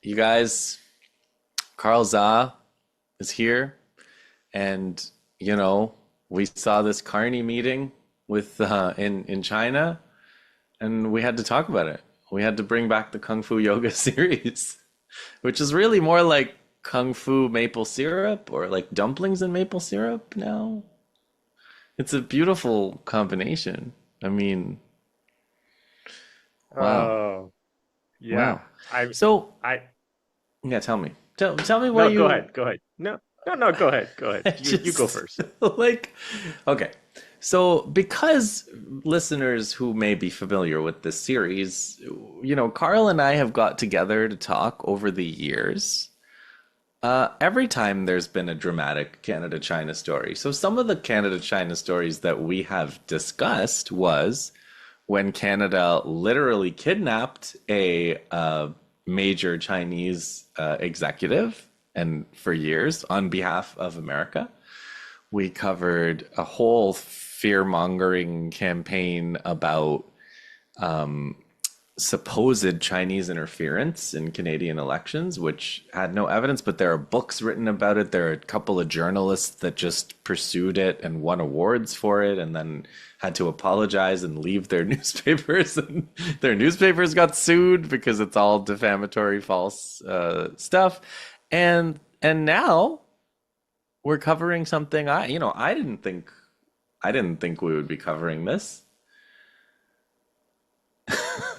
You guys, Carl Za is here, and you know, we saw this Carney meeting with in China, and we had to talk about it. We had to bring back the Kung Fu Yoga series, which is really more like Kung Fu maple syrup or like dumplings and maple syrup now. It's a beautiful combination. I mean, wow, Oh, wow. yeah. I, So, I, yeah, tell me. Tell me why no, go you ahead. Go ahead. No, no, no, go ahead. Go ahead. You go just first. like okay. So because listeners who may be familiar with this series, Carl and I have got together to talk over the years. Every time there's been a dramatic Canada-China story. So some of the Canada-China stories that we have discussed was when Canada literally kidnapped a major Chinese executive and for years on behalf of America. We covered a whole fear mongering campaign about supposed Chinese interference in Canadian elections, which had no evidence, but there are books written about it. There are a couple of journalists that just pursued it and won awards for it and then had to apologize and leave their newspapers. And their newspapers got sued because it's all defamatory, false stuff. And now we're covering something I didn't think we would be covering this.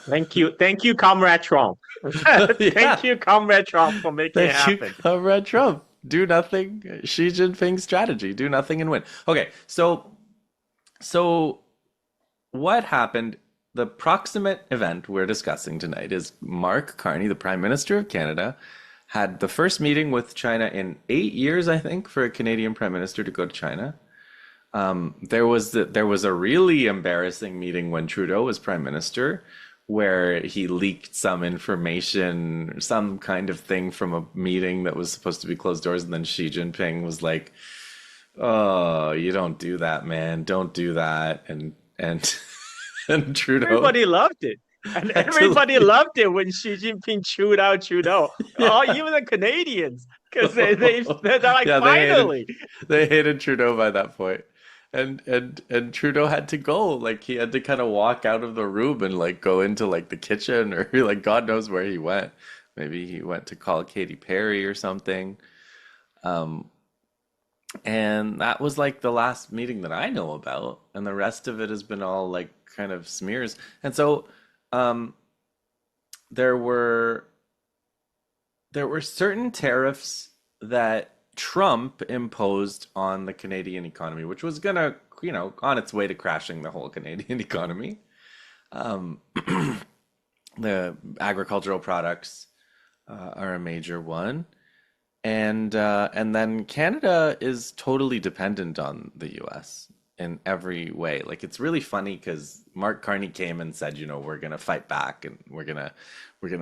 Thank you. Thank you, Comrade Trump. Yeah. Thank you, Comrade Trump, for making it Thank you, happen. Comrade Trump. Do nothing. Xi Jinping's strategy. Do nothing and win. Okay, so what happened? The proximate event we're discussing tonight is Mark Carney, the Prime Minister of Canada, had the first meeting with China in 8 years, I think, for a Canadian Prime Minister to go to China. There was a really embarrassing meeting when Trudeau was Prime Minister, where he leaked some information, some kind of thing from a meeting that was supposed to be closed doors, and then Xi Jinping was like, "Oh, you don't do that, man. Don't do that." And and Trudeau Everybody loved it. And had to everybody leave. loved it when Xi Jinping chewed out Trudeau. Oh, Yeah. even the Canadians, because they're like, Yeah, finally. they hated Trudeau by that point. And Trudeau had to go. Like he had to kind of walk out of the room and like go into like the kitchen or like God knows where he went. Maybe he went to call Katy Perry or something. Um, and that was like the last meeting that I know about, and the rest of it has been all like kind of smears. And so um there were there were certain tariffs that Trump imposed on the Canadian economy, which was gonna, on its way to crashing the whole Canadian economy. Um, the agricultural products are a major one, and then Canada is totally dependent on the U.S. in every way. Like it's really funny because Mark Carney came and said, we're gonna fight back and we're gonna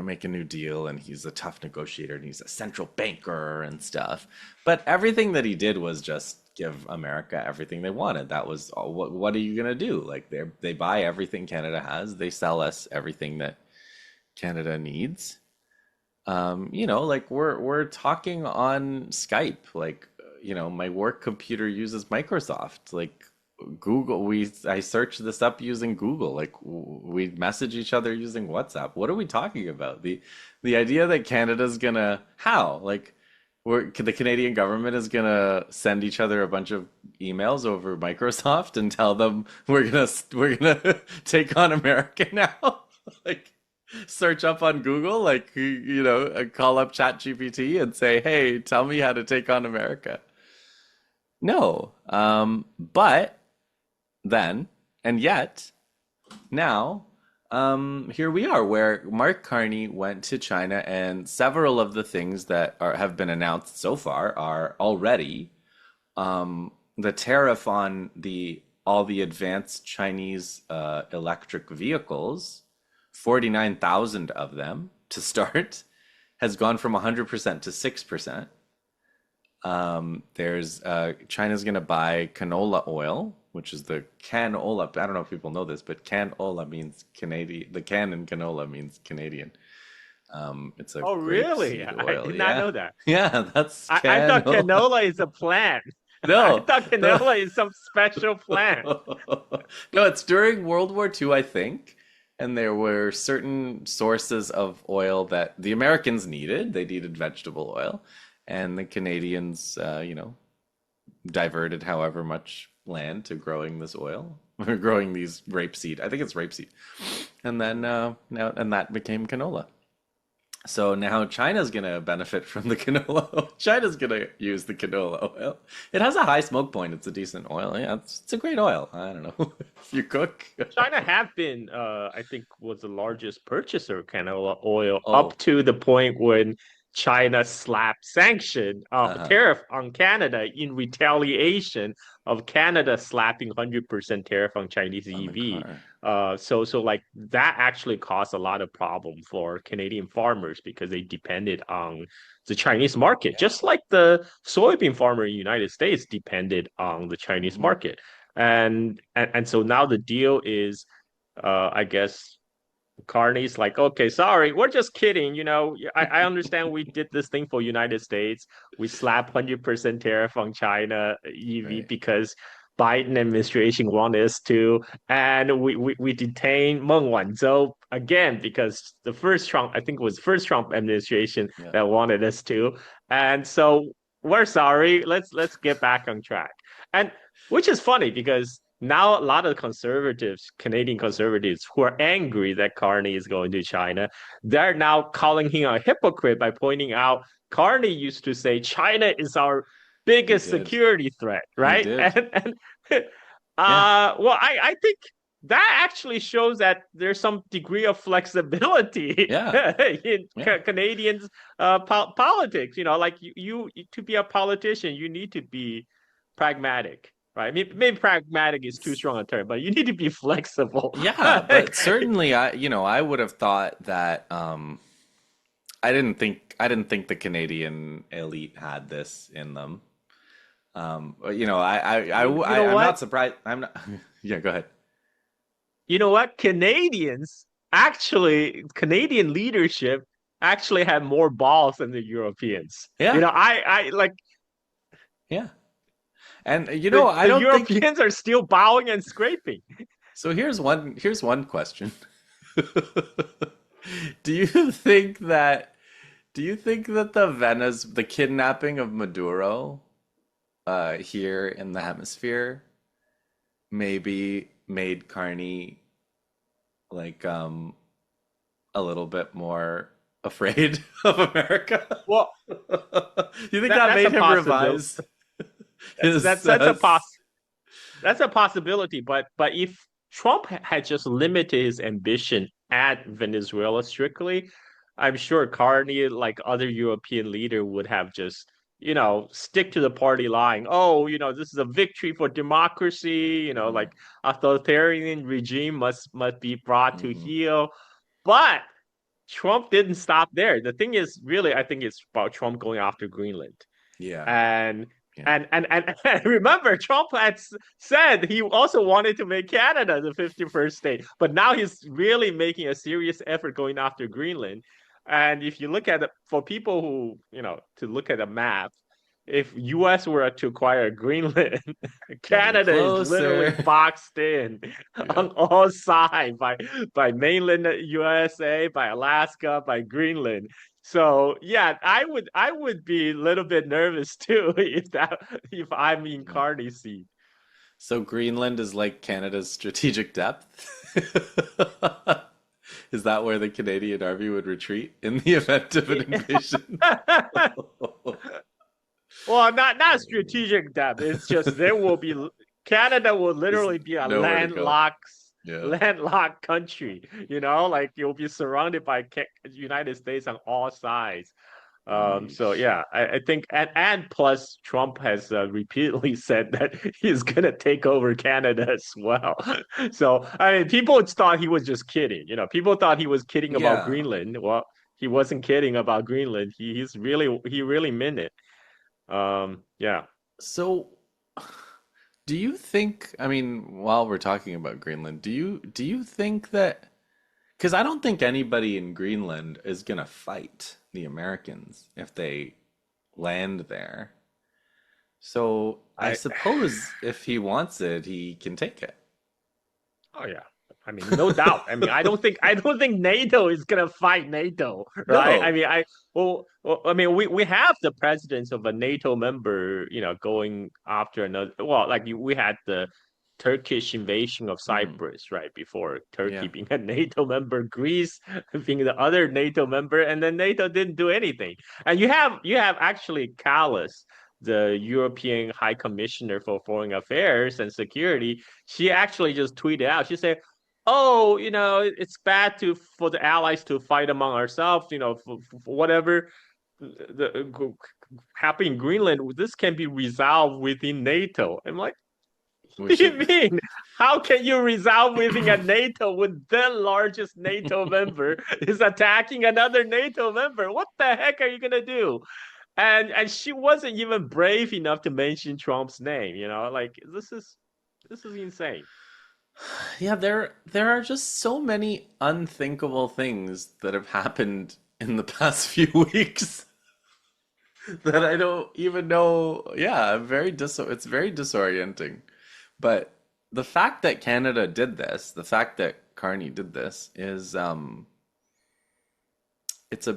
make a new deal, and he's a tough negotiator and he's a central banker and stuff. But everything that he did was just give America everything they wanted. That was all. What are you gonna do? Like they buy everything Canada has. They sell us everything that Canada needs. Like we're talking on Skype. Like, my work computer uses Microsoft. Like Google, I searched this up using Google. Like we message each other using WhatsApp. What are we talking about? The idea that Canada's gonna how? Like the Canadian government is gonna send each other a bunch of emails over Microsoft and tell them we're gonna take on America now. Like search up on Google, like call up ChatGPT and say, "Hey, tell me how to take on America." No, but then and yet now, here we are, where Mark Carney went to China, and several of the things that have been announced so far are already the tariff on the all the advanced Chinese electric vehicles, 49,000 of them to start, has gone from 100% to 6%. There's China's going to buy canola oil, which is the canola. I don't know if people know this, but canola means Canadian. The can in canola means Canadian. It's a Oh, really? grapeseed I oil. did not Yeah. know that. Yeah, that's I thought canola. canola is a plant. I No, thought the canola is some special plant. no, it's during World War II, I think, and there were certain sources of oil that the Americans needed. They needed vegetable oil, and the Canadians, diverted however much land to growing this oil or growing these rapeseed. I think it's rapeseed, and then now and that became canola. So now China's gonna benefit from the canola oil. China's gonna use the canola oil. It has a high smoke point. It's a decent oil. Yeah, it's a great oil. I don't know if you cook. China have been, I think, was the largest purchaser of canola oil Oh, up to the point when China slapped sanction uh-huh. tariff on Canada in retaliation of Canada slapping 100% tariff on Chinese On the EV. car. So like that actually caused a lot of problem for Canadian farmers because they depended on the Chinese market, Yeah. just like the soybean farmer in the United States depended on the Chinese Hmm. market. And so now the deal is, I guess Carney's like, okay, sorry, we're just kidding. I understand we did this thing for United States. We slapped 100% tariff on China EV Right. because Biden administration wanted us to, and we detained Meng Wanzhou again because the first Trump, I think it was first Trump administration Yeah. that wanted us to, and so we're sorry. Let's get back on track. And which is funny because now a lot of conservatives, Canadian conservatives, who are angry that Carney is going to China, they're now calling him a hypocrite by pointing out Carney used to say China is our He biggest did. security threat, He right? did. And Yeah. well, I think that actually shows that there's some degree of flexibility Yeah. in Yeah. Canadians politics. Like to be a politician, you need to be pragmatic, right? I mean, maybe pragmatic is too strong a term, but you need to be flexible. Yeah, but certainly I would have thought that I didn't think the Canadian elite had this in them. You know I'm what? not surprised. I'm not. Yeah, go ahead. You know what? Canadian leadership actually had more balls than the Europeans. Yeah, I like yeah. And I the don't think Europeans are still bowing and scraping. so. Here's one question. Do you think that the kidnapping of Maduro here in the hemisphere maybe made Carney like a little bit more afraid of America? Well, You think that that that's a made him possibility. revise That's his that's that's a that's a possibility. But if Trump had just limited his ambition at Venezuela strictly, I'm sure Carney, like other European leader, would have just stick to the party line. Oh, this is a victory for democracy. Mhm, Like authoritarian regime must be brought to mhm. heel. But Trump didn't stop there. The thing is, really, I think it's about Trump going after Greenland. Yeah, And yeah. and remember, Trump had said he also wanted to make Canada the 51st state, but now he's really making a serious effort going after Greenland. And if you look at it, for people who, to look at a map, if US were to acquire Greenland, Getting Canada is literally closer. boxed in Yeah. on all sides by mainland USA, by Alaska, by Greenland. So yeah, I would be a little bit nervous too if I'm in Mhm. Carney's seat. So Greenland is like Canada's strategic depth. Is that where the Canadian army would retreat in the event of an invasion? Well, not strategic depth. It's just there will be Canada will There's literally be a nowhere to go. Yeah. landlocked country. Like you'll be surrounded by United States on all sides. So Yeesh. yeah, I think and plus Trump has repeatedly said that he's gonna take over Canada as well. So I mean, people thought he was just kidding. People thought he was kidding about Yeah. Greenland. Well, he wasn't kidding about Greenland. He really meant it. Yeah. So, do you think, I mean, while we're talking about Greenland, do you think that Because I don't think anybody in Greenland is gonna fight the Americans if they land there. So I I suppose if he wants it, he can take it. Oh yeah. I mean, no doubt. I mean, I don't think NATO is gonna fight NATO, right? I No. mean, I mean, we have the presidents of a NATO member, going after another. Well, like we had the Turkish invasion of Hmm. Cyprus, right? Before Turkey Yeah. being a NATO member, Greece being the other NATO member, and then NATO didn't do anything. And you have actually Callas, the European High Commissioner for Foreign Affairs and Security. She actually just tweeted out. She said, "Oh, it's bad for the allies to fight among ourselves. For whatever happened in Greenland, this can be resolved within NATO." I'm like, what Which do you is mean? How can you resolve within a NATO when the largest NATO member is attacking another NATO member? What the heck are you gonna do? And she wasn't even brave enough to mention Trump's name. Like this is insane. yeah, there are just so many unthinkable things that have happened in the past few weeks that I don't even know. Yeah, it's very disorienting. But the fact that Canada did this, the fact that Carney did this is it's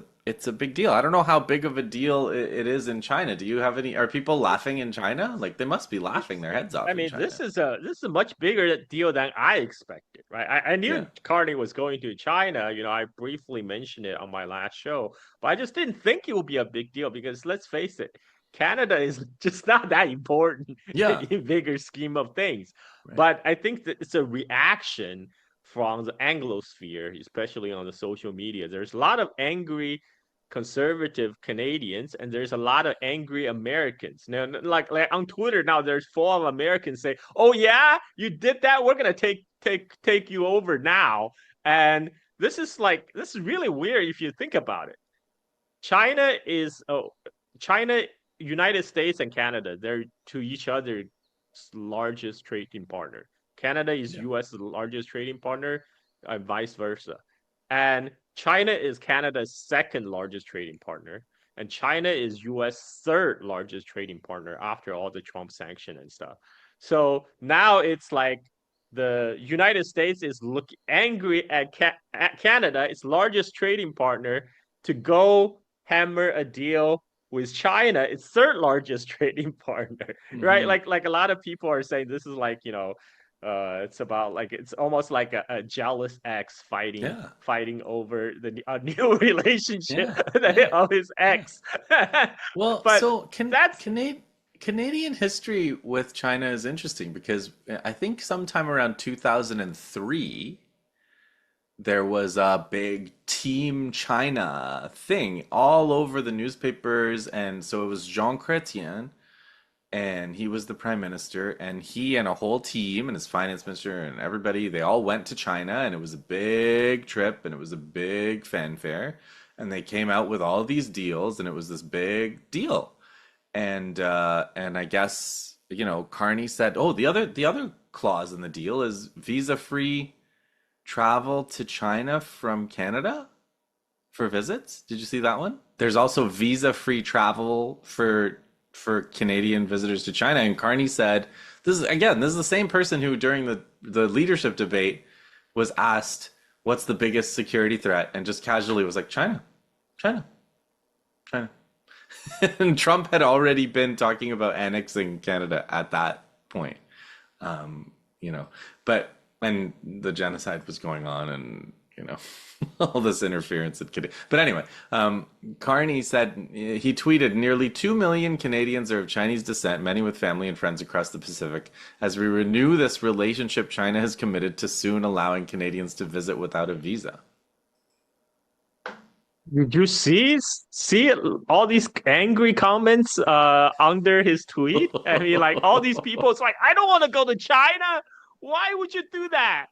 a big deal. I don't know how big of a deal it is in China. Do you have any, are people laughing in China? Like they must be laughing their heads I off in mean, this China. is a this is a much bigger deal than I expected, right? I Yeah. knew Carney was going to China. I briefly mentioned it on my last show, but I just didn't think it would be a big deal because let's face it, Canada is just not that important Yeah. in bigger scheme of things. Right. But I think that it's a reaction from the Anglosphere, especially on the social media. There's a lot of angry conservative Canadians, and there's a lot of angry Americans. Now, like on Twitter now, there's full of Americans say, "Oh yeah, you did that. We're gonna take you over now." And this is really weird if you think about it. China is China, United States, and Canada. They're to each other's largest trading partner. Canada is Yeah. U.S.'s largest trading partner, and vice versa. And China is Canada's second largest trading partner, and China is U.S. third largest trading partner after all the Trump sanction and stuff. So now it's like the United States is looking angry at Canada, its largest trading partner, to go hammer a deal with China, its third largest trading partner, right? Hmm. Like a lot of people are saying this is like, it's about like it's almost like a jealous ex fighting Yeah. fighting over a new relationship Yeah. Yeah. of his Yeah. ex. Well, But so that's Canadian history with China is interesting because I think sometime around 2003 there was a big Team China thing all over the newspapers, and so it was Jean Chrétien, and he was the prime minister, and he and a whole team and his finance minister and everybody, they all went to China, and it was a big trip, and it was a big fanfare, and they came out with all these deals, and it was this big deal, and I guess Carney said, oh, the other clause in the deal is visa free travel to China from Canada for visits. Did you see that one? There's also visa-free travel for Canadian visitors to China. And Carney said, this is the same person who during the leadership debate was asked, what's the biggest security threat? And just casually was like, China, China, China. And Trump had already been talking about annexing Canada at that point. um, you know, but and the genocide was going on, and all this interference that could. But anyway, Carney said he tweeted, "Nearly 2 million Canadians are of Chinese descent, many with family and friends across the Pacific. As we renew this relationship, China has committed to soon allowing Canadians to visit without a visa." Did you see all these angry comments under his tweet? I mean, like all these people, it's like, I don't want to go to China. Why would you do that?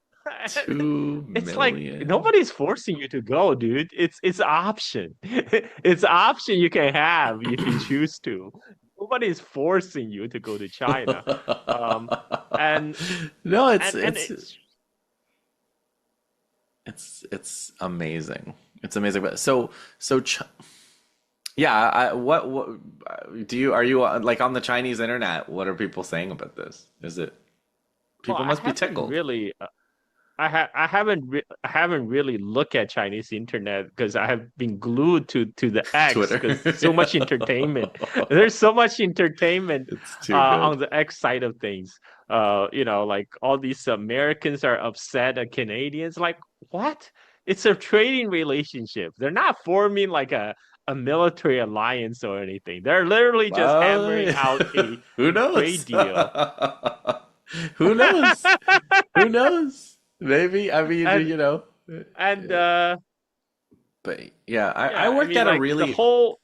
Two It's like million. nobody's forcing you to go, dude. It's an option. It's an option you can have if you choose to. Nobody's forcing you to go to China. Um, and No, and it's it's amazing. It's amazing. But so yeah, what do you are you like on the Chinese internet? What are people saying about this? Is it Well, people must be tickled. I haven't really looked at Chinese internet because I have been glued to the X Twitter. because so much entertainment. There's so much entertainment It's too good. on the X side of things. Like all these Americans are upset at Canadians. Like what? It's a trading relationship. They're not forming like a military alliance or anything. They're literally just hammering Well, out a who trade knows? deal. Who knows? Who knows? Maybe. I mean, And and but yeah, I yeah, I work mean at a like the really, whole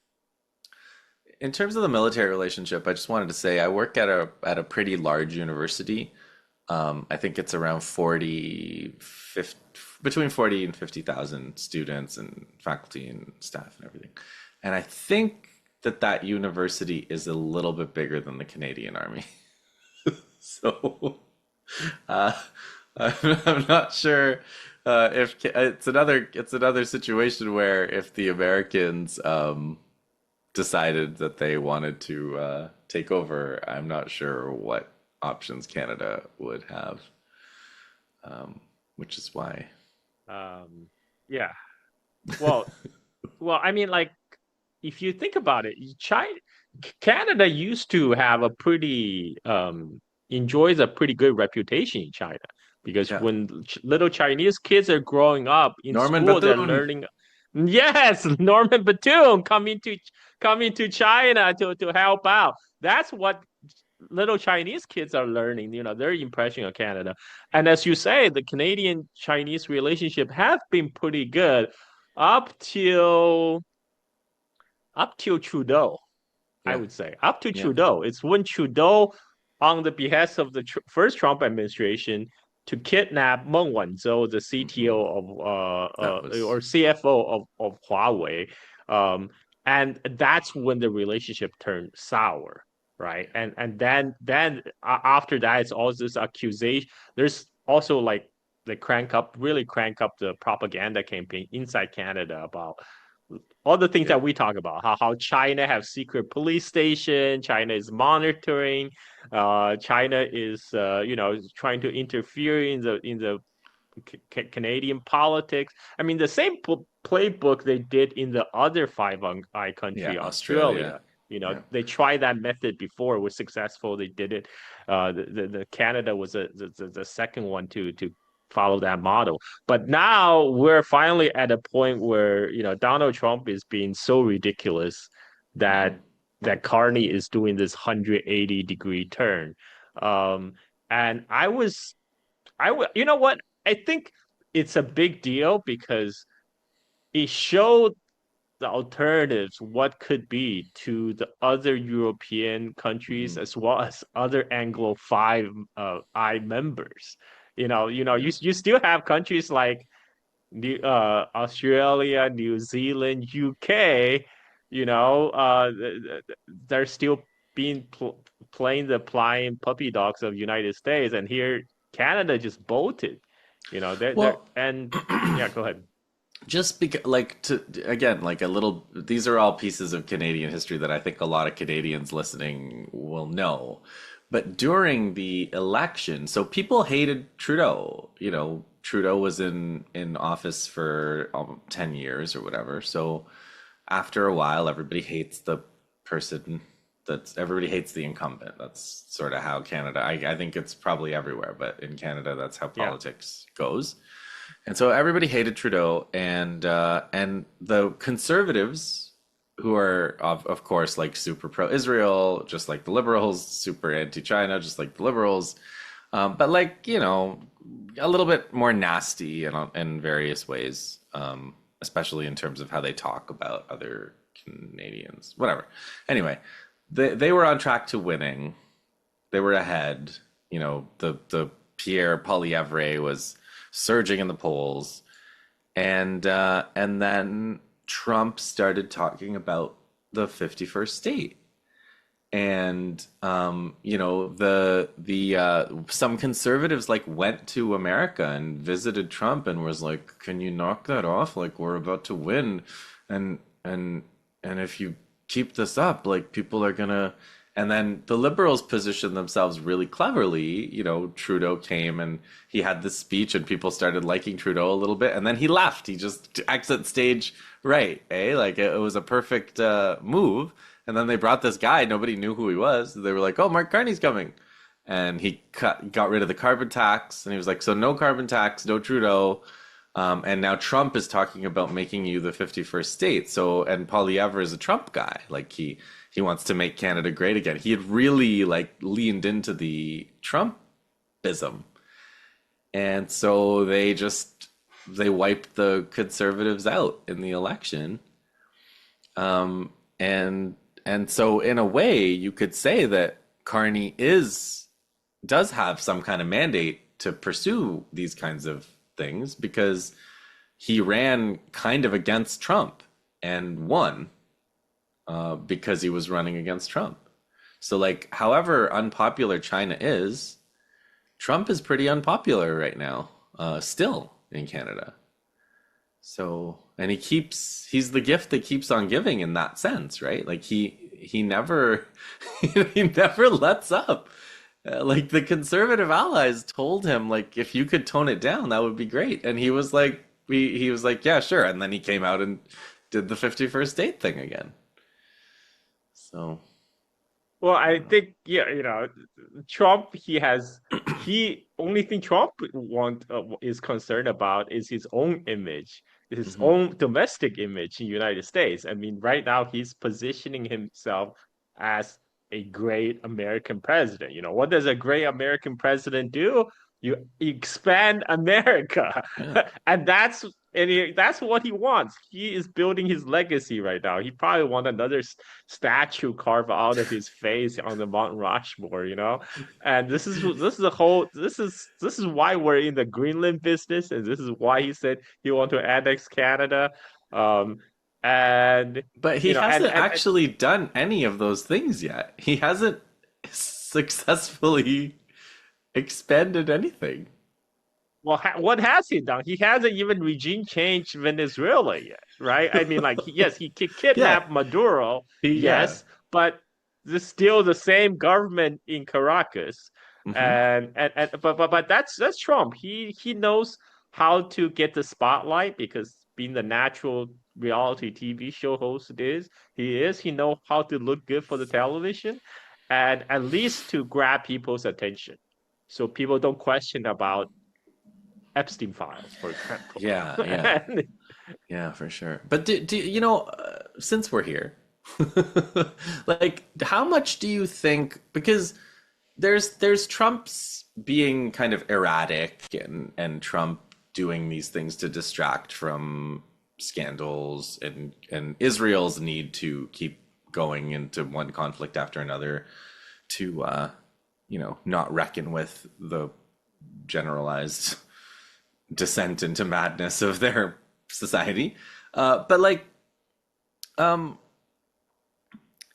in terms of the military relationship, I just wanted to say I work at a pretty large university. I think it's around 50, between 40 and 50,000 students and faculty and staff and everything. And I think that university is a little bit bigger than the Canadian Army. So uh, I'm not sure if it's another situation where if the Americans decided that they wanted to take over, I'm not sure what options Canada would have, which is why. um yeah. Well, I mean like if you think about it, Canada used to have a pretty enjoys a pretty good reputation in China because Yeah, when little Chinese kids are growing up in Norman school, they're Bethune. learning. Yes, Norman Batoon coming to China to help out. That's what little Chinese kids are learning. Their impression of Canada, and as you say, the Canadian Chinese relationship have been pretty good up till Trudeau. I Yeah, would say up to yeah. Trudeau. It's when Trudeau, on the behest of the first Trump administration, to kidnap Meng Wanzhou, the Hmm. CTO of That was or CFO of Huawei, um, and that's when the relationship turned sour, right? yeah, And then after that, it's all this accusation. There's also like they really crank up the propaganda campaign inside Canada about all the things yeah, that we talk about, how China have secret police station, China is monitoring, China is trying to interfere in the Canadian politics. I mean, the same playbook they did in the other Five Eye yeah. country, Australia. Australia. Yeah. They tried that method before, it was successful. They did it. The Canada was the second one to follow that model. But now we're finally at a point where Donald Trump is being so ridiculous Hmm. that Carney is doing this 180-degree turn. Um, and you know what? I think it's a big deal because it showed the alternatives, what could be to the other European countries Hmm. as well as other Anglo Five I members. Yeah. You still have countries like Australia, New Zealand, UK. They're still being playing the flying puppy dogs of United States, and here Canada just bolted. They're Well, and yeah, go ahead. just because, like, to again, like a little, these are all pieces of Canadian history that I think a lot of Canadians listening will know. But during the election, so people hated Trudeau. Trudeau was in office for 10 years or whatever. So after a while, everybody hates the person everybody hates the incumbent. That's sort of how Canada, I think it's probably everywhere, but in Canada, that's how Yeah, politics goes. And so everybody hated Trudeau, and the conservatives, who are of course like super pro-Israel, just like the liberals, super anti-China, just like the liberals, but like a little bit more nasty in various ways, especially in terms of how they talk about other Canadians. Whatever. Anyway, they were on track to winning. They were ahead. The Pierre Poilievre was surging in the polls, and then Trump started talking about the 51st state, And some conservatives like went to America and visited Trump and was like, "Can you knock that off? Like we're about to win, and and and if you keep this up, like people are gonna." And then the liberals positioned themselves really cleverly. Trudeau came and he had this speech, and people started liking Trudeau a little bit, and then he left. He just exit stage right, eh? Like it was a perfect move. And then they brought this guy. Nobody knew who he was. They were like, "Oh, Mark Carney's coming," and he got rid of the carbon tax. And he was like, "So no carbon tax, no Trudeau." And now Trump is talking about making you the 51st state. So, and Poilievre is a Trump guy. Like he wants to make Canada great again. He had really like leaned into the Trumpism, and so they wiped the conservatives out in the election. Um, and and so in a way, you could say that Carney does have some kind of mandate to pursue these kinds of things because he ran kind of against Trump and won because he was running against Trump. So like, however unpopular China is, Trump is pretty unpopular right now, still in Canada. So, and he's the gift that keeps on giving in that sense, right? Like he never he never lets up. Like the conservative allies told him, like, if you could tone it down, that would be great. And he was like, yeah, sure. And then he came out and did the 51st date thing again. So, Well, I I don't know. think yeah, Trump. He only thing Trump is concerned about is his own image, his Hmm. own domestic image in the United States. I mean, right now he's positioning himself as a great American president. What does a great American president do? You expand America, Yeah. and that's what he wants. He is building his legacy right now. He probably want another statue carved out of his face on the Mount Rushmore. And this is why we're in the Greenland business, and this is why he said he want to annex Canada. Um, and But he you know, and, hasn't and actually done any of those things yet. He hasn't successfully expanded anything. well, what has he done? He hasn't even regime changed Venezuela yet, right? I mean, like, yes, he Yeah. kidnapped Maduro, Yeah. yes, but there's still the same government in Caracas, Hmm. but that's Trump. He knows how to get the spotlight because being the natural reality TV show host he know how to look good for the television, and at least to grab people's attention, so people don't question about Epstein files, for example. Yeah, yeah, And, yeah, for sure. But since we're here, like, how much do you think? Because there's Trump's being kind of erratic and Trump doing these things to distract from scandals and Israel's need to keep going into one conflict after another to not reckon with the generalized descent into madness of their society. But like, um,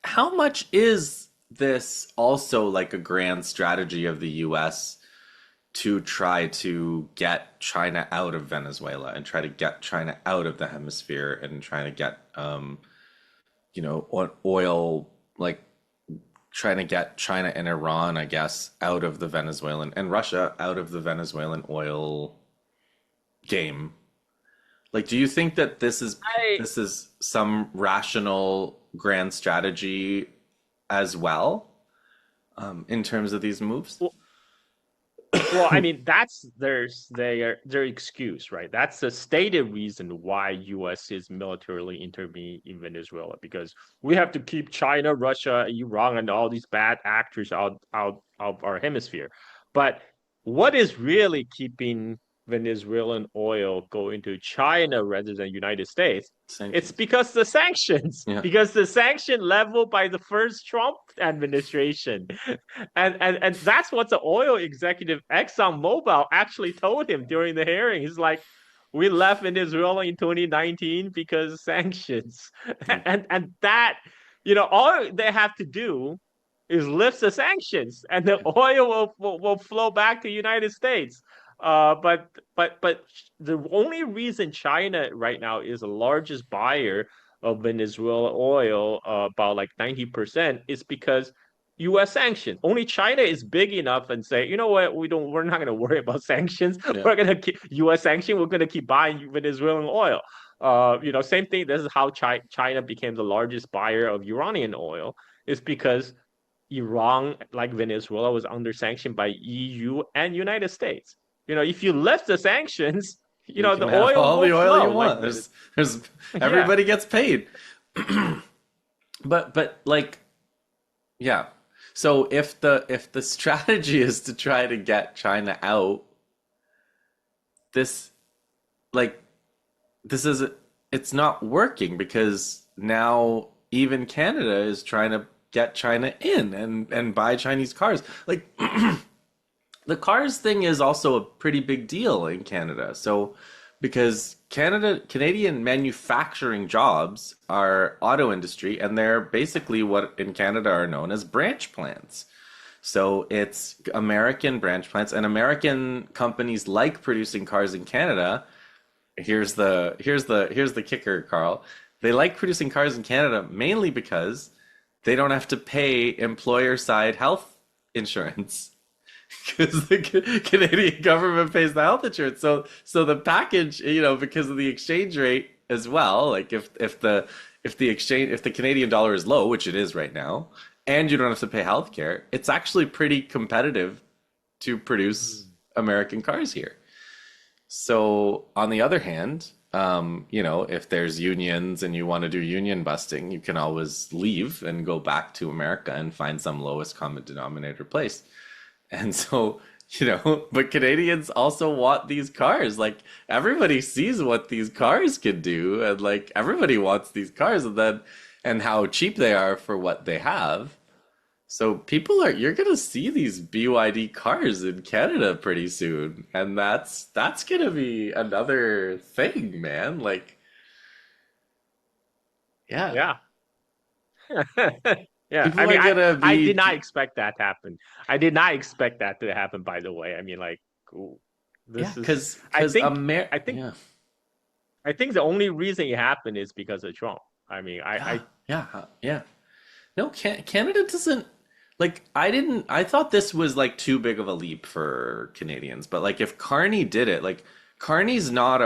how much is this also like a grand strategy of the U.S. to try to get China out of Venezuela and try to get China out of the hemisphere and trying to get, oil, like trying to get China and Iran, I guess, out of the Venezuelan and Russia out of the Venezuelan oil game. Like, do you think that I this is some rational grand strategy as well, in terms of these moves? well, well, I mean their excuse, right? That's the stated reason why U.S. is militarily intervening in Venezuela because we have to keep China, Russia, Iran, and all these bad actors out of our hemisphere. But what is really keeping Venezuelan oil going to China rather than United States? It's Sanctions. because the sanctions, Yeah. because the sanction level by the first Trump administration. And that's what the oil executive ExxonMobil actually told him during the hearing. He's like, we left Venezuela in 2019 because of sanctions. Yeah. And that, all they have to do is lift the sanctions, and the oil will flow back to the United States. But the only reason China right now is the largest buyer of Venezuela oil, about like 90%, is because U.S. sanctions. Only China is big enough and say, you know what, we're not going to worry about sanctions. Yeah. We're going to keep U.S. sanction. We're going to keep buying Venezuelan oil. Same thing. This is how China became the largest buyer of Iranian oil. Is because Iran, like Venezuela, was under sanction by EU and United States. If you lift the sanctions, You can the have oil all will the oil you flow. Like, want. There's yeah, everybody gets paid. But like, yeah. So if the strategy is to try to get China out, this like this is it's not working because now even Canada is trying to get China in and buy Chinese cars. Like the cars thing is also a pretty big deal in Canada. So because Canadian manufacturing jobs are auto industry and they're basically what in Canada are known as branch plants. So it's American branch plants and American companies like producing cars in Canada. Here's the kicker, Carl. They like producing cars in Canada mainly because they don't have to pay employer side health insurance because the Canadian government pays the health insurance. So the package, because of the exchange rate as well, like if the Canadian dollar is low, which it is right now, and you don't have to pay health care, it's actually pretty competitive to produce American cars here. So on the other hand, if there's unions and you want to do union busting, you can always leave and go back to America and find some lowest common denominator place. And so, but Canadians also want these cars. Like everybody sees what these cars can do, and like everybody wants these cars, and how cheap they are for what they have. So you're gonna see these BYD cars in Canada pretty soon, and that's gonna be another thing, man. Like, yeah, yeah. Yeah, I people mean, are gonna I did be, not expect that to happen. I did not expect that to happen. By the way, I mean, like, ooh, yeah, this is. because I because think. Amer I think. yeah, I think the only reason it happened is because of Trump. I mean, yeah, yeah. No, Canada doesn't like. I thought this was like too big of a leap for Canadians, but like if Carney did it, like Carney's not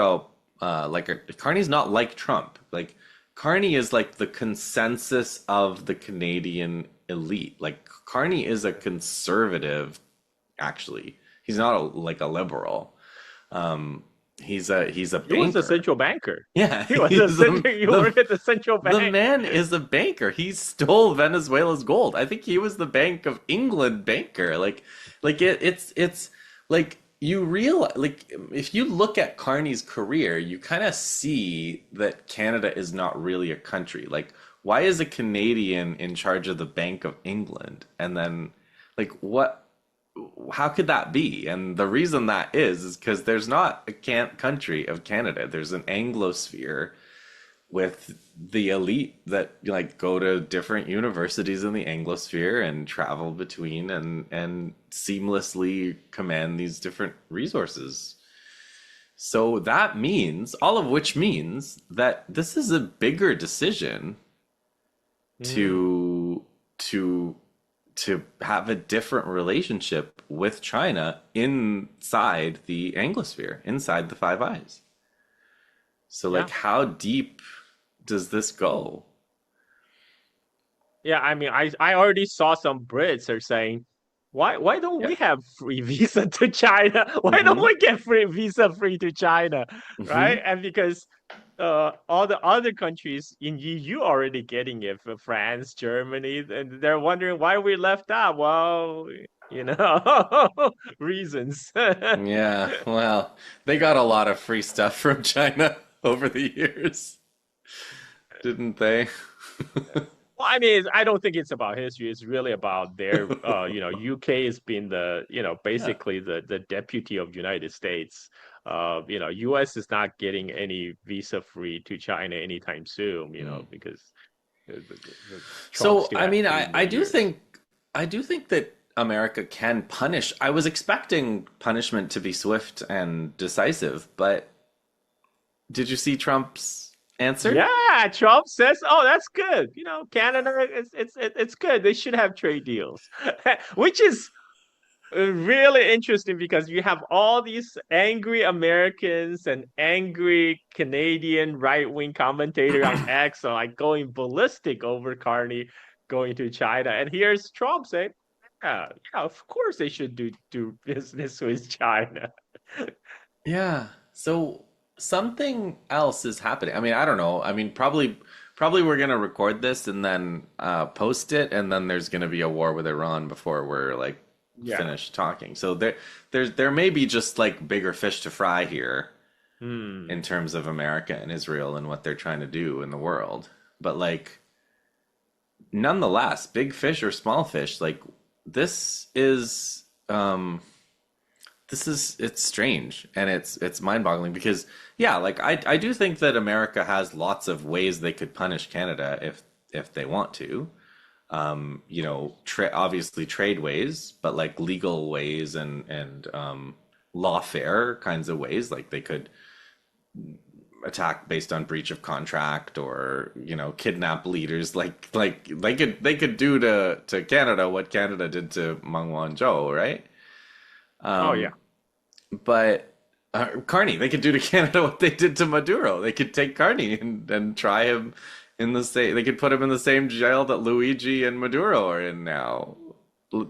Carney's not like Trump. Like Carney is like the consensus of the Canadian elite. Like Carney is a conservative, actually. He's not like a liberal. Um, he's a he was a banker. central banker. Yeah, He was a central. You work at the central the bank. man is a banker. He stole Venezuela's gold. I think he was the Bank of England banker. It's like you realize like if you look at Carney's career, you kind of see that Canada is not really a country. Like why is a Canadian in charge of the Bank of England? And then like what how could that be? And the reason that is because there's not a country of Canada. There's an Anglosphere with the elite that like go to different universities in the Anglosphere and travel between and seamlessly command these different resources. So that means all of which means that this is a bigger decision Mm, to to to have a different relationship with China inside the Anglosphere, inside the Five Eyes. So like yeah, how deep does this go? yeah. I mean, I already saw some Brits are saying, why don't Yeah. we have free visa to China? Why don't Mm-hmm. we get free to China, Mm-hmm. right? And because all the other countries in EU already getting it for France, Germany, and they're wondering why we left out. Well, reasons. Yeah, well, they got a lot of free stuff from China over the years, didn't they? Well, I mean, I don't think it's about history. It's really about their, UK has been Yeah. basically the deputy of United States. US is not getting any visa free to China anytime soon, Mm. because Trump So, still I have mean, three I more do years. think I do think that America can punish. I was expecting punishment to be swift and decisive, but did you see Trump's answer? Yeah, Trump says, "Oh, that's good. You know, Canada, it's good. They should have trade deals," which is really interesting because you have all these angry Americans and angry Canadian right-wing commentator on X are like going ballistic over Carney going to China, and here's Trump saying, "Yeah, yeah, of course they should do business with China." Yeah. So something else is happening. I mean, I don't know. I mean, probably we're gonna record this and then post it, and then there's gonna be a war with Iran before we're like Yeah. finished talking. So there may be just like bigger fish to fry here in Hmm. terms of America and Israel and what they're trying to do in the world. But like nonetheless, big fish or small fish, like this is it's strange and it's mind-boggling because yeah, like I do think that America has lots of ways they could punish Canada if they want to. You know, obviously trade ways, but like legal ways and lawfare kinds of ways, like they could attack based on breach of contract or you know kidnap leaders like they could do to Canada what Canada did to Meng Wanzhou, right? Oh yeah. But Carney, they could do to Canada what they did to Maduro. They could take Carney and try him in the same. They could put him in the same jail that Luigi and Maduro are in now.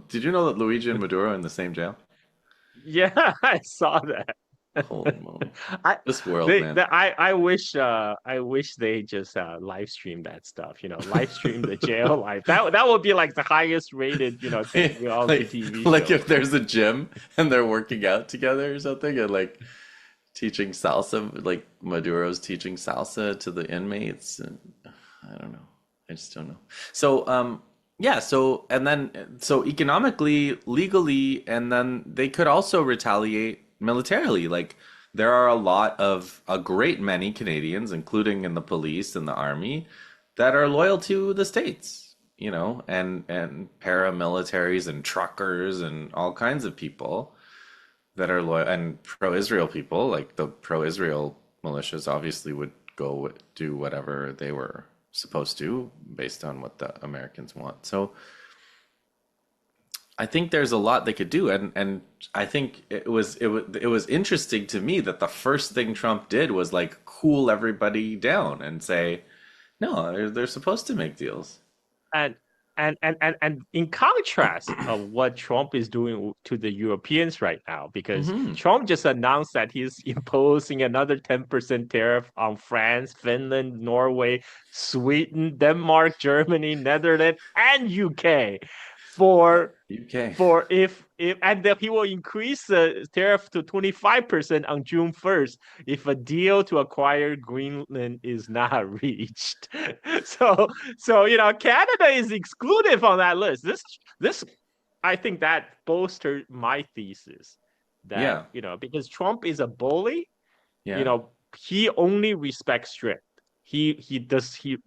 Did you know that Luigi and Maduro are in the same jail? Yeah, I saw that. Holy moly! I This world, man. I wish they just live stream that stuff, you know, live stream the jail life. That would be like the highest rated, you know, reality like TV like show. if there's a gym and they're working out together or something and like teaching salsa, like Maduro's teaching salsa to the inmates. And I don't know. I just don't know. So, yeah. So, and then, so economically, legally, and then they could also retaliate militarily. Like, there are a great many Canadians, including in the police and the army, that are loyal to the states, you know, and paramilitaries and truckers and all kinds of people that are loyal and pro-Israel people, like the pro-Israel militias, obviously would go do whatever they were supposed to based on what the Americans want. So I think there's a lot they could do, and I think it was interesting to me that the first thing Trump did was like cool everybody down and say, no, they're supposed to make deals. And and in contrast of what Trump is doing to the Europeans right now, because Hmm. Trump just announced that he's imposing another 10% tariff on France, Finland, Norway, Sweden, Denmark, Germany, Netherlands, and UK for UK. if and that he will increase the tariff to 25% on June 1st if a deal to acquire Greenland is not reached. So you know Canada is excluded from that list. This I think that bolstered my thesis that Yeah. you know because Trump is a bully, you Yeah. know, he only respects strength. He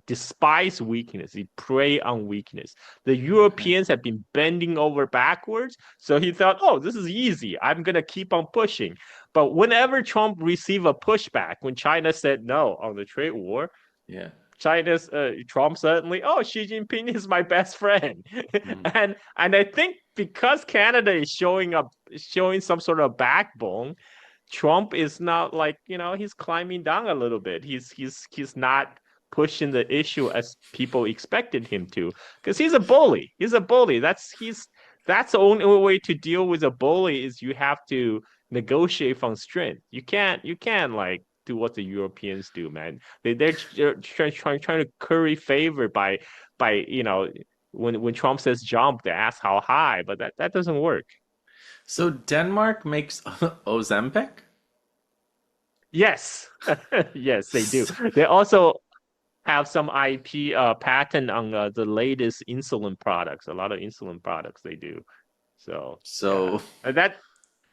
despise weakness. He prey on weakness. The Okay. Europeans have been bending over backwards, so he thought, "Oh, this is easy. I'm gonna keep on pushing." But whenever Trump received a pushback, when China said no on the trade war, Yeah. China's Trump suddenly, "Oh, Xi Jinping is my best friend," Mhm. and I think because Canada is showing some sort of backbone, Trump is not like, you know, he's climbing down a little bit. He's not pushing the issue as people expected him to because he's a bully. He's a bully. That's the only way to deal with a bully is you have to negotiate from strength. You can't like do what the Europeans do, man. They're trying to curry favor by you know when Trump says jump, they ask how high, but that doesn't work. So Denmark makes Ozempic? Yes, yes, they do. They also have some IP patent on the latest insulin products. A lot of insulin products they do. So yeah, So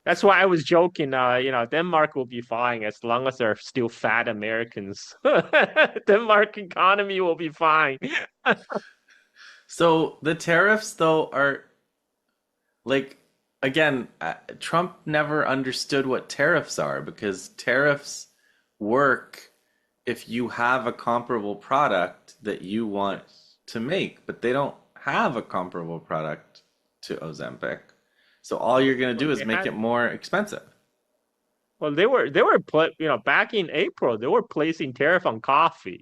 that's why I was joking. You know, Denmark will be fine as long as they're still fat Americans. Denmark economy will be fine. so the tariffs though are like again, Trump never understood what tariffs are because tariffs work if you have a comparable product that you want Yes. to make, but they don't have a comparable product to Ozempic. So all you're going to Well, do is they make had it more expensive. Well, back in April, they were placing tariff on coffee.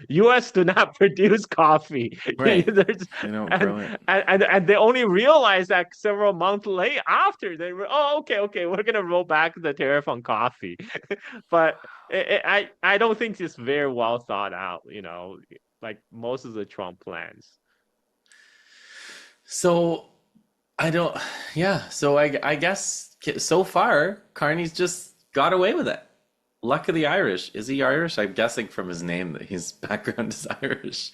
U.S. do not produce coffee. Right. There's- They don't and, grow it. and they only realized that several months late after they were, oh, okay, we're gonna roll back the tariff on coffee. But I don't think it's very well thought out. Like most of the Trump plans. So I don't, yeah. So I guess so far, Carney's just got away with it. Luck of the Irish. Is he Irish? I'm guessing from his name that his background is Irish.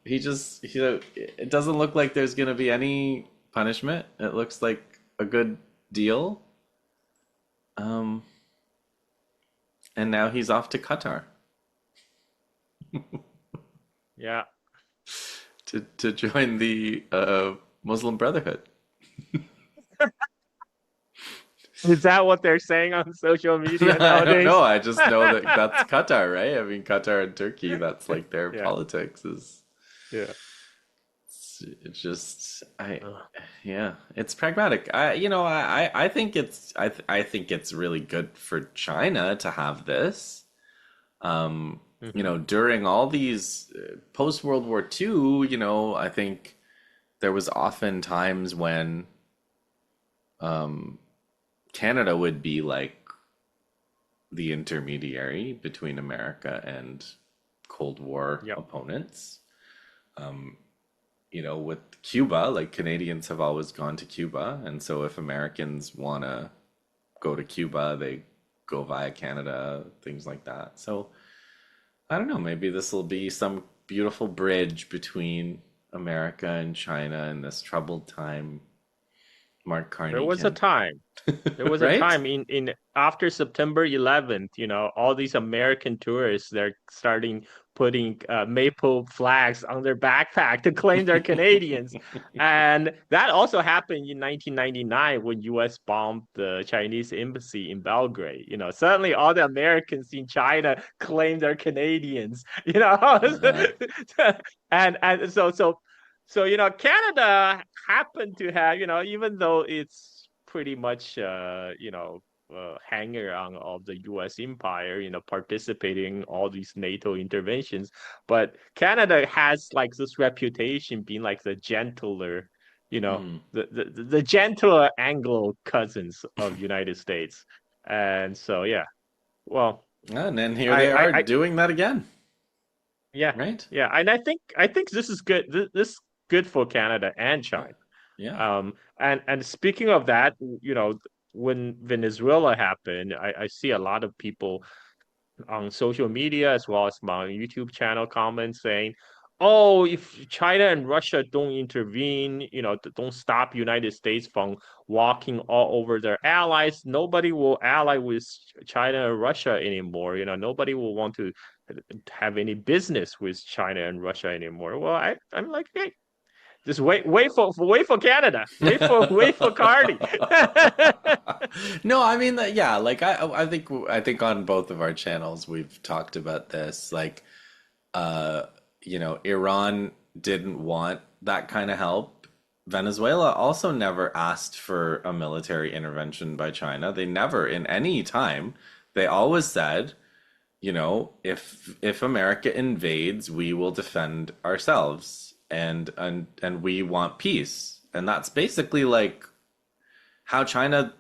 It doesn't look like there's gonna be any punishment. It looks like a good deal. Um, and now he's off to Qatar Yeah. to join the Muslim Brotherhood. Is that what they're saying on social media I don't know. nowadays? I just know that that's Qatar, right? I mean, Qatar and Turkey, that's like their Yeah. politics is Yeah. it's just I Ugh. yeah, it's pragmatic. I think I think it's really good for China to have this. Mhm. During all these post World War II, I think there was often times when um Canada would be like the intermediary between America and Cold War Yep. opponents. Um, with Cuba, like Canadians have always gone to Cuba, and so if Americans want to go to Cuba, they go via Canada, things like that. So I don't know, maybe this will be some beautiful bridge between America and China in this troubled time. Mark There Carney was a can, time. There was a right? time in after September 11th, all these American tourists, they're starting putting maple flags on their backpack to claim they're Canadians. And that also happened in 1999 when US bombed the Chinese embassy in Belgrade. Suddenly all the Americans in China claim they're Canadians, Uh-huh. and Canada happened to have, even though it's pretty much, hanger on of the U.S. empire, participating in all these NATO interventions. But Canada has like this reputation being like the gentler, Mhm. the gentler Anglo cousins of United States. And so, yeah, well, And then here I, they I, are I doing that again, yeah, right? yeah, and I think this is good. This is good for Canada and Yeah. China. Yeah. And speaking of that, when Venezuela happened, I see a lot of people on social media as well as my YouTube channel comments saying, "Oh, if China and Russia don't intervene, don't stop United States from walking all over their allies, nobody will ally with China and Russia anymore. Nobody will want to have any business with China and Russia anymore." Well, I'm like, hey, just wait for Canada. Wait for Carney. No, I mean that. Yeah, like I think on both of our channels we've talked about this. Like, uh, Iran didn't want that kind of help. Venezuela also never asked for a military intervention by China. They never, in any time, they always said, if America invades, we will defend ourselves, and we want peace. And that's basically like how China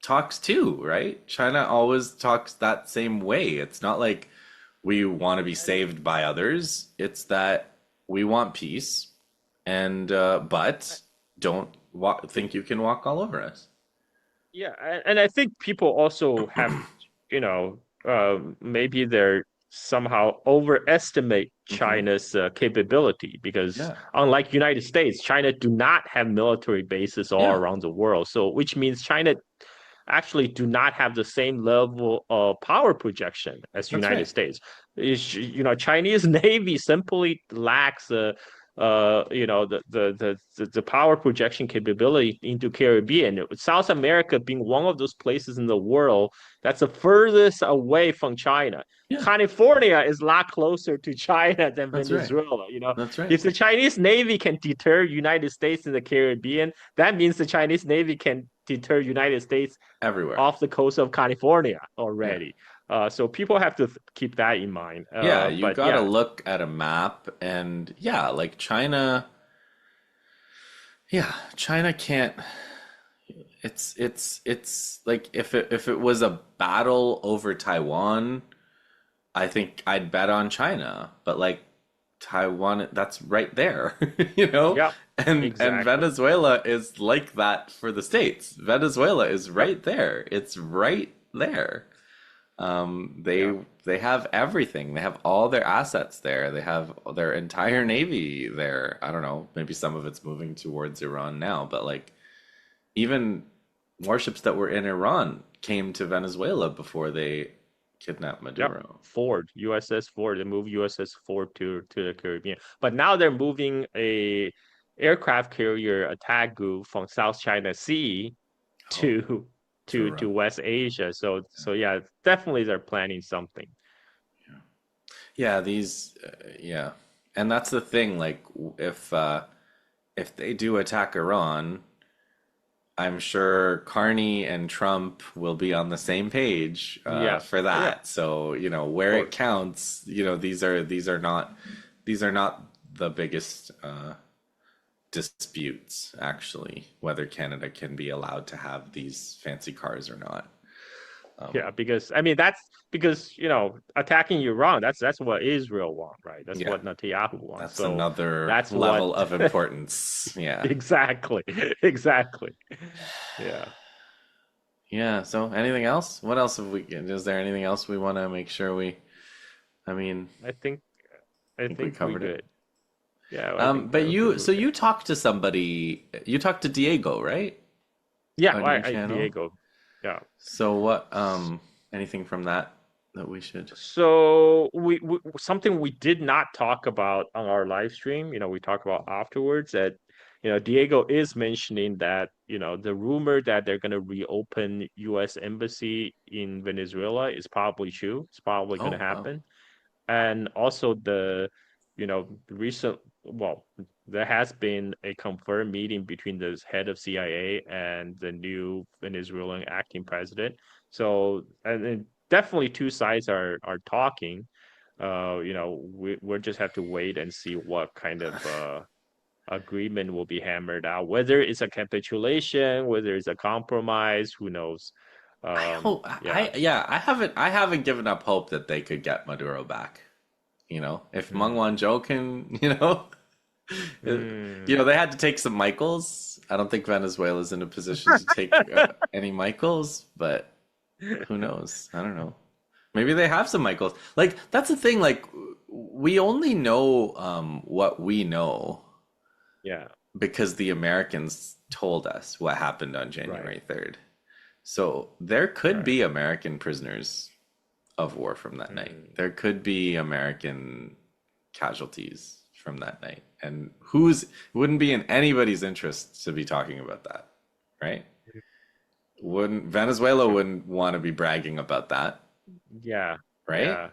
talks too, right? China always talks that same way. It's not like we want to be And saved by others. It's that we want peace, and but don't think you can walk all over us. yeah, and I think people also have, maybe they're somehow overestimate Hmm. China's capability because Yeah, unlike United States, China do not have military bases all yeah, around the world. So which means China actually do not have the same level of power projection as that's United right. States. Chinese Navy simply lacks the power projection capability into Caribbean. South America being one of those places in the world that's the furthest away from China. Yeah, California is a lot closer to China than that's right. Venezuela. That's right. If the Chinese Navy can deter United States in the Caribbean, that means the Chinese Navy can deter United States Everywhere. off the coast of California Yeah. already. So people have to keep that in mind. Yeah, you But gotta yeah, look at a map and yeah, like China, yeah, China can't it's like if it was a battle over Taiwan, I think I'd bet on China. But like Taiwan, that's right there, you know? yeah, And exactly. Venezuela is like that for the States. Venezuela is Yep. right there. It's right there. Yeah. They have everything. They have all their assets there. They have their entire navy there. I don't know, maybe some of it's moving towards Iran now, but like even warships that were in Iran came to Venezuela before they kidnapped Yep. Maduro. Ford, USS Ford. They moved USS Ford to the Caribbean. But now they're moving a aircraft carrier attack group from South China Sea Oh, to to to Iran. West Asia. So yeah, definitely they're planning something. Yeah, these yeah. And that's the thing like if they do attack Iran, I'm sure Carney and Trump will be on the same page Yes. for Yeah, that. So, of where it course. counts, these are not the biggest disputes actually, whether Canada can be allowed to have these fancy cars or not. Yeah, Um, because I mean that's because attacking Iran, that's what Israel want, right? That's yeah, what Netanyahu wants. that's So another that's what level of importance. Yeah. exactly. Exactly. Yeah. Yeah, so anything else? What else have we, is there anything else we want to make sure I mean, I think I I think we think we covered it. good. Yeah, I think But we're so good. you talked to somebody, you talked to Diego, right? Yeah, On your I channel. Diego. Yeah. So what, anything from that we should? So we something we did not talk about on our live stream, we talk about afterwards that Diego is mentioning that, the rumor that they're going to reopen US embassy in Venezuela is probably true. It's probably going to Oh, wow. happen. And also recent, well, there has been a confirmed meeting between the head of CIA and the new Venezuelan acting president. So, and then definitely two sides are talking. We'll just have to wait and see what kind of agreement will be hammered out. Whether it's a capitulation, whether it's a compromise, who knows? I hope Yeah. yeah, I haven't given up hope that they could get Maduro back. If Meng Mm. Wanzhou can, Mm. they had to take some Michaels. I don't think Venezuela's in a position to take any Michaels, but who knows? I don't know. Maybe they have some Michaels. Like that's the thing. Like we only know what we know Yeah. because the Americans told us what happened on Right. January 3rd. So there could Right. be American prisoners of war from that night. Mm. There could be American casualties from that night. And it wouldn't be in anybody's interest to be talking about that, right? Wouldn't Venezuela True. wouldn't want to be bragging about that, Yeah. right? Yeah.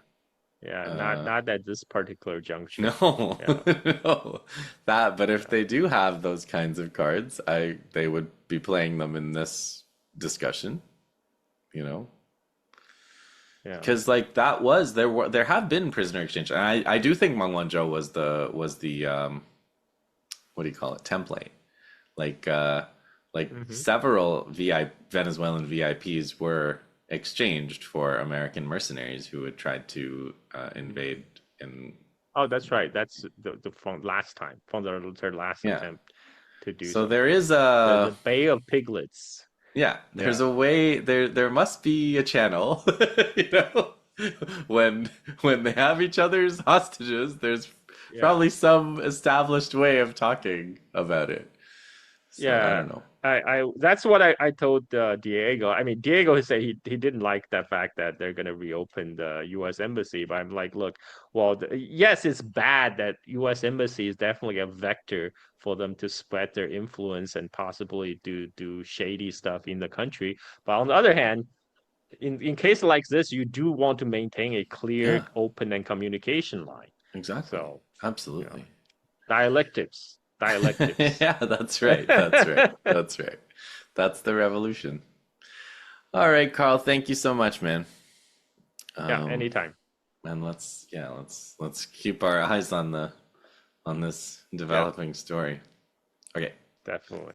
Yeah. Not Uh, not at this particular juncture. no, Yeah. no, but if Yeah. they do have those kinds of cards, they would be playing them in this discussion, you know, Yeah. because like there have been prisoner exchange, and I do think Meng Wanzhou was the what do you call it, template, like Hmm. several VI Venezuelan VIPs were exchanged for American mercenaries who had tried to invade in Oh, that's right. That's the from last time, from their last yeah. attempt to do So there something. is The a Bay of Piglets. yeah, there's Yeah. a way there must be a channel, you know, when they have each other's hostages, there's Yeah. probably some established way of talking about it. So I Yeah. don't know. I that's what I told Diego. I mean, Diego said he didn't like the fact that they're gonna reopen the U.S. embassy, but I'm like, look, well, yes, it's bad that U.S. embassy is definitely a vector for them to spread their influence and possibly do shady stuff in the country. But on the other hand, in case like this, you do want to maintain a clear, Yeah, open, and communication line. exactly. So, you know, Absolutely. dialectics, dialectics. Yeah, that's right. That's right. That's right. That's the revolution. All right, Carl, thank you so much, man. Yeah, Um, anytime. and let's keep our eyes on the on this Yeah, developing story. Okay. definitely.